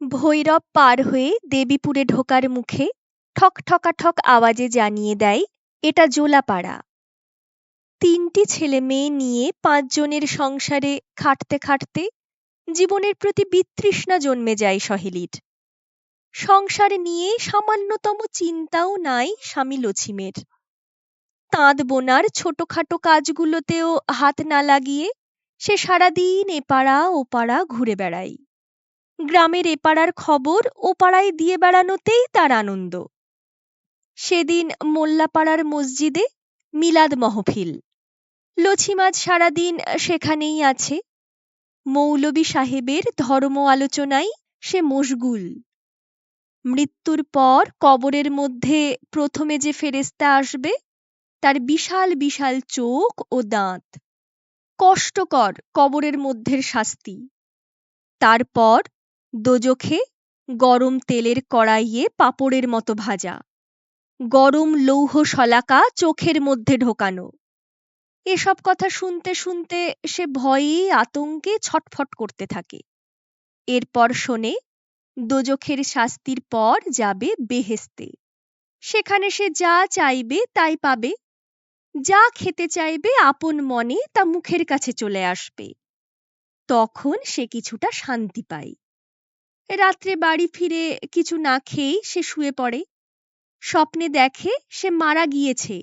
ভৈরব পার হয়ে দেবীপুরে ঢোকার মুখে ঠক ঠকাঠক আওয়াজে জানিয়ে দেয় এটা জোলাপাড়া। তিনটি ছেলে মেয়ে নিয়ে ৫ জনের সংসারে খাটতে খাটতে জীবনের প্রতি বিতৃষ্ণা জন্মে যায় সহেলীর। সংসার নিয়ে সামান্যতম চিন্তাও নাই স্বামী লছিমের। তাঁত বোনার ছোটখাটো কাজগুলোতেও হাত না লাগিয়ে সে সারাদিন এপাড়া ওপাড়া ঘুরে বেড়ায়। গ্রামের এপাড়ার খবর ওপাড়ায় দিয়ে বেড়ানোতেই তার আনন্দ। সেদিন মোল্লাপাড়ার মসজিদে মিলাদ মহফিল। লছিম আজ সারাদিন সেখানেই আছে। মৌলবি সাহেবের ধর্ম আলোচনায় সে মশগুল। মৃত্যুর পর কবরের মধ্যে প্রথমে যে ফেরেশতা আসবে তার বিশাল বিশাল চোখ ও দাঁত। কষ্টকর কবরের মধ্যের শাস্তি। তারপর দোজখে গরম তেলের কড়াইয়ে পাঁপড়ের মতো ভাজা, গরম লৌহ শলাকা চোখের মধ্যে ঢোকানো। এসব কথা শুনতে শুনতে সে ভয়ে আতঙ্কে ছটফট করতে থাকে। এরপর শোনে দোজখের শাস্তির পর যাবে বেহেশতে। সেখানে সে যা চাইবে তাই পাবে। যা খেতে চাইবে আপন মনে তা মুখের কাছে চলে আসবে। তখন সে কিছুটা শান্তি পায়। রাত্রে বাড়ি ফিরে কিছু না খেয়েই সে শুয়ে পড়ে। স্বপ্নে দেখে সে মারা গিয়েছে,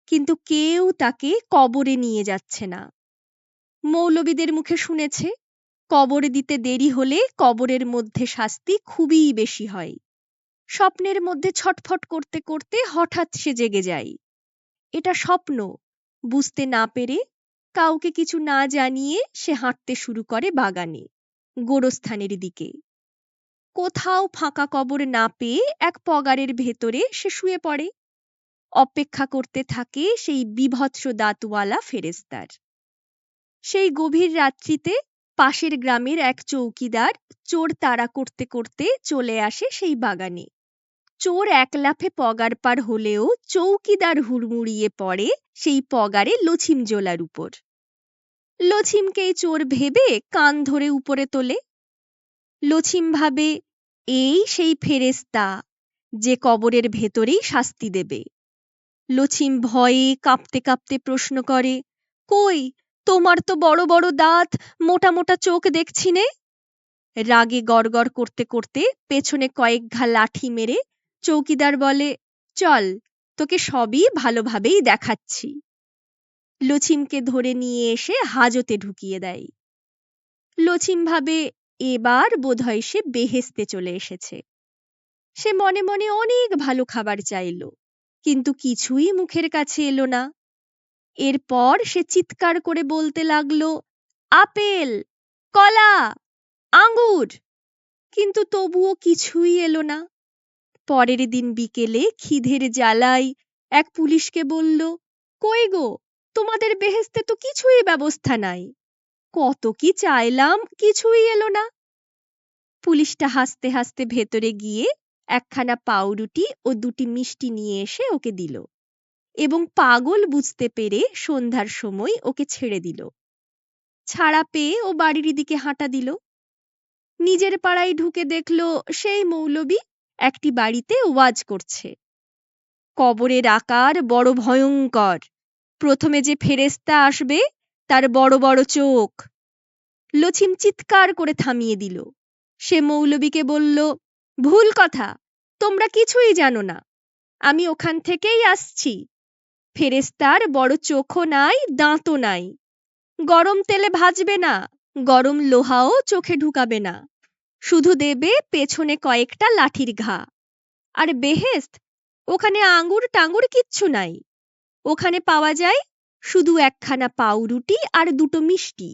কিন্তু কেউ তাকে কবরে নিয়ে যাচ্ছে না। মৌলবীদের মুখে শুনেছে কবরে দিতে দেরি হলে কবরের মধ্যে শাস্তি খুবই বেশি হয়। স্বপ্নের মধ্যে ছটফট করতে করতে হঠাৎ সে জেগে যায়। এটা স্বপ্ন বুঝতে না পেরে কাউকে কিছু না জানিয়ে সে হাঁটতে শুরু করে বাগানে, গোরস্থানের দিকে। কোথাও ফাঁকা কবর না পেয়ে এক পগারের ভেতরে সে শুয়ে পড়ে। অপেক্ষা করতে থাকে সেই বীভৎস দাঁতওয়ালা ফেরেশতার। সেই গভীর রাত্রিতে পাশের গ্রামের এক চৌকিদার চোর তাড়া করতে করতে চলে আসে সেই বাগানে। চোর এক লাফে পগার পার হলেও চৌকিদার হুড়মুড়িয়ে পড়ে সেই পগারে লছিম জোলার উপর। লছিমকেই চোর ভেবে কান ধরে উপরে তোলে। লছিম ভাবে এই সেই ফেরেশতা যে কবরের ভেতরেই শাস্তি দেবে। লছিম ভয়ে কাঁপতে কাঁপতে প্রশ্ন করে, কই তোমার তো বড় বড় দাঁত, মোটা মোটা চোখ দেখছি নে। রাগে গড়গড় করতে করতে পেছনে কয়েক ঘা লাঠি মেরে চৌকিদার বলে, চল তোকে সবই ভালোভাবেই দেখাচ্ছি। লছিমকে ধরে নিয়ে এসে হাজতে ঢুকিয়ে দেয়। লছিম ভাবে এবার বোধহয় সে বেহেশতে চলে এসেছে। সে মনে মনে অনেক ভালো খাবার চাইল, কিন্তু কিছুই মুখের কাছে এলো না। এরপর সে চিৎকার করে বলতে লাগলো, আপেল, কলা, আঙ্গুর, কিন্তু তবুও কিছুই এলো না। পরের দিন বিকেলে খিদের জ্বালায় এক পুলিশকে বলল, কই গো তোমাদের বেহেশতে তো কিছুই ব্যবস্থা নাই। কত কি চাইলাম, কিছুই এলো না। পুলিশটা হাসতে হাসতে ভেতরে গিয়ে একখানা পাউরুটি ও 2টি মিষ্টি নিয়ে এসে ওকে দিল এবং পাগল বুঝতে পেরে সন্ধ্যার সময় ওকে ছেড়ে দিল। ছাড়া পেয়ে ও বাড়ির দিকে হাঁটা দিল। নিজের পাড়ায় ঢুকে দেখল সেই মৌলবি একটি বাড়িতে ওয়াজ করছে। কবরের আকার বড় ভয়ঙ্কর। প্রথমে যে ফেরেশতা আসবে তার বড় বড় চোখ। লছিম চিৎকার করে থামিয়ে দিল। সে মৌলবীকে বলল, ভুল কথা, তোমরা কিছুই জানো না। আমি ওখান থেকেই আসছি। ফেরেশতার বড় চোখও নাই, দাঁতও নাই। গরম তেলে ভাজবে না, গরম লোহাও চোখে ঢুকাবে না। শুধু দেবে পেছনে কয়েকটা লাঠির ঘা। আর বেহেশত, ওখানে আঙ্গুর টাঙ্গুর কিচ্ছু নাই। ওখানে পাওয়া যায় শুধু একখানা পাউরুটি আর 2টো মিষ্টি।